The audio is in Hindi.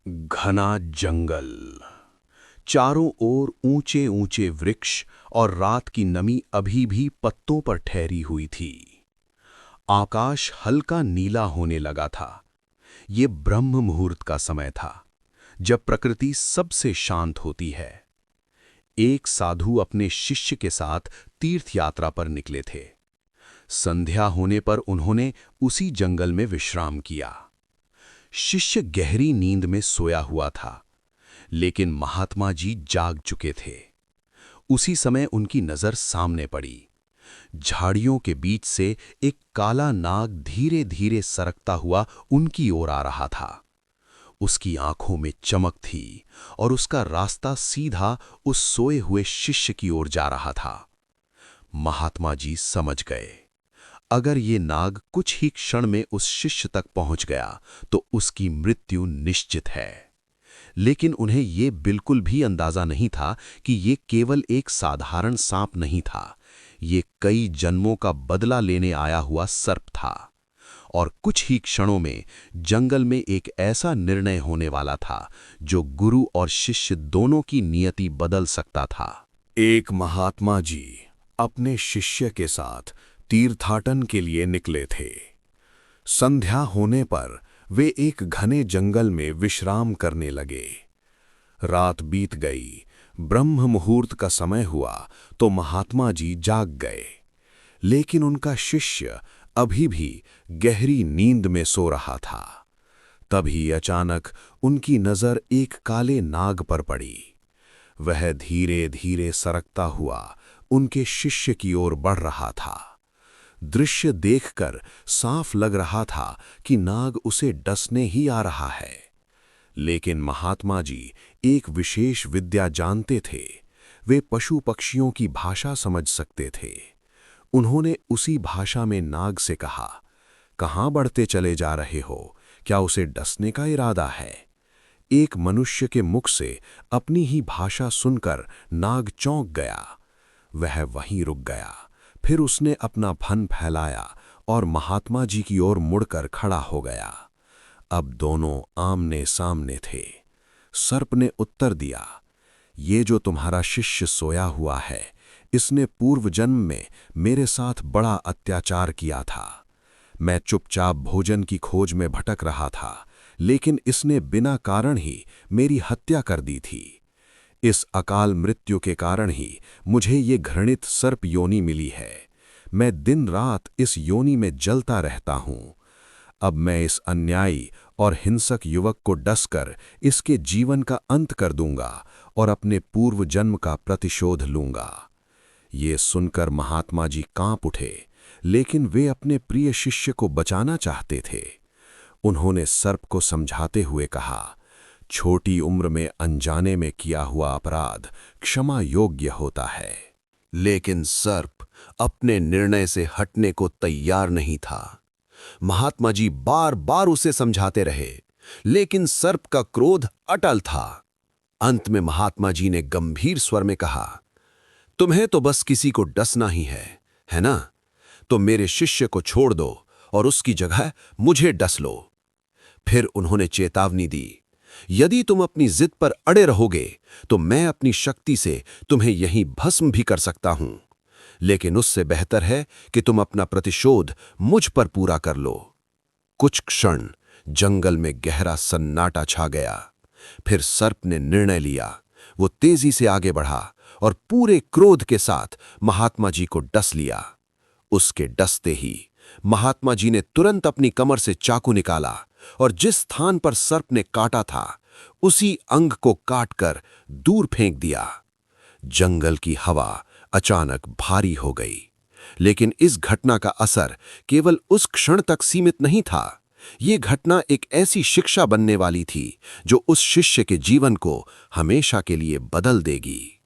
घना जंगल, चारों ओर ऊंचे ऊंचे वृक्ष और रात की नमी अभी भी पत्तों पर ठहरी हुई थी। आकाश हल्का नीला होने लगा था। ये ब्रह्म मुहूर्त का समय था, जब प्रकृति सबसे शांत होती है। एक साधु अपने शिष्य के साथ तीर्थ यात्रा पर निकले थे। संध्या होने पर उन्होंने उसी जंगल में विश्राम किया। शिष्य गहरी नींद में सोया हुआ था, लेकिन महात्मा जी जाग चुके थे। उसी समय उनकी नजर सामने पड़ी। झाड़ियों के बीच से एक काला नाग धीरे धीरे सरकता हुआ उनकी ओर आ रहा था। उसकी आंखों में चमक थी और उसका रास्ता सीधा उस सोए हुए शिष्य की ओर जा रहा था। महात्मा जी समझ गए, अगर ये नाग कुछ ही क्षण में उस शिष्य तक पहुंच गया तो उसकी मृत्यु निश्चित है। लेकिन उन्हें ये बिल्कुल भी अंदाजा नहीं था कि ये केवल एक साधारण सांप नहीं था। ये कई जन्मों का बदला लेने आया हुआ सर्प था। और कुछ ही क्षणों में जंगल में एक ऐसा निर्णय होने वाला था जो गुरु और शिष्य दोनों की नियति बदल सकता था। एक महात्मा जी अपने शिष्य के साथ तीर्थाटन के लिए निकले थे। संध्या होने पर वे एक घने जंगल में विश्राम करने लगे। रात बीत गई, ब्रह्म मुहूर्त का समय हुआ तो महात्मा जी जाग गए, लेकिन उनका शिष्य अभी भी गहरी नींद में सो रहा था। तभी अचानक उनकी नजर एक काले नाग पर पड़ी। वह धीरे धीरे सरकता हुआ उनके शिष्य की ओर बढ़ रहा था। दृश्य देखकर साफ लग रहा था कि नाग उसे डसने ही आ रहा है। लेकिन महात्मा जी एक विशेष विद्या जानते थे। वे पशु पक्षियों की भाषा समझ सकते थे। उन्होंने उसी भाषा में नाग से कहा, कहाँ बढ़ते चले जा रहे हो? क्या उसे डसने का इरादा है? एक मनुष्य के मुख से अपनी ही भाषा सुनकर नाग चौंक गया। वह वहीं रुक गया। फिर उसने अपना फन फैलाया और महात्मा जी की ओर मुड़कर खड़ा हो गया। अब दोनों आमने सामने थे। सर्प ने उत्तर दिया, ये जो तुम्हारा शिष्य सोया हुआ है, इसने पूर्व जन्म में मेरे साथ बड़ा अत्याचार किया था। मैं चुपचाप भोजन की खोज में भटक रहा था, लेकिन इसने बिना कारण ही मेरी हत्या कर दी थी। इस अकाल मृत्यु के कारण ही मुझे ये घृणित सर्प योनि मिली है। मैं दिन रात इस योनि में जलता रहता हूँ। अब मैं इस अन्यायी और हिंसक युवक को डसकर इसके जीवन का अंत कर दूंगा और अपने पूर्व जन्म का प्रतिशोध लूंगा। ये सुनकर महात्मा जी कांप उठे, लेकिन वे अपने प्रिय शिष्य को बचाना चाहते थे। उन्होंने सर्प को समझाते हुए कहा, छोटी उम्र में अनजाने में किया हुआ अपराध क्षमा योग्य होता है। लेकिन सर्प अपने निर्णय से हटने को तैयार नहीं था। महात्मा जी बार बार उसे समझाते रहे, लेकिन सर्प का क्रोध अटल था। अंत में महात्मा जी ने गंभीर स्वर में कहा, तुम्हें तो बस किसी को डसना ही है ना? तो मेरे शिष्य को छोड़ दो और उसकी जगह मुझे डस लो। फिर उन्होंने चेतावनी दी, यदि तुम अपनी जिद पर अड़े रहोगे तो मैं अपनी शक्ति से तुम्हें यहीं भस्म भी कर सकता हूं। लेकिन उससे बेहतर है कि तुम अपना प्रतिशोध मुझ पर पूरा कर लो। कुछ क्षण जंगल में गहरा सन्नाटा छा गया। फिर सर्प ने निर्णय लिया। वो तेजी से आगे बढ़ा और पूरे क्रोध के साथ महात्मा जी को डस लिया। उसके डसते ही महात्मा जी ने तुरंत अपनी कमर से चाकू निकाला और जिस स्थान पर सर्प ने काटा था उसी अंग को काटकर दूर फेंक दिया। जंगल की हवा अचानक भारी हो गई। लेकिन इस घटना का असर केवल उस क्षण तक सीमित नहीं था। ये घटना एक ऐसी शिक्षा बनने वाली थी जो उस शिष्य के जीवन को हमेशा के लिए बदल देगी।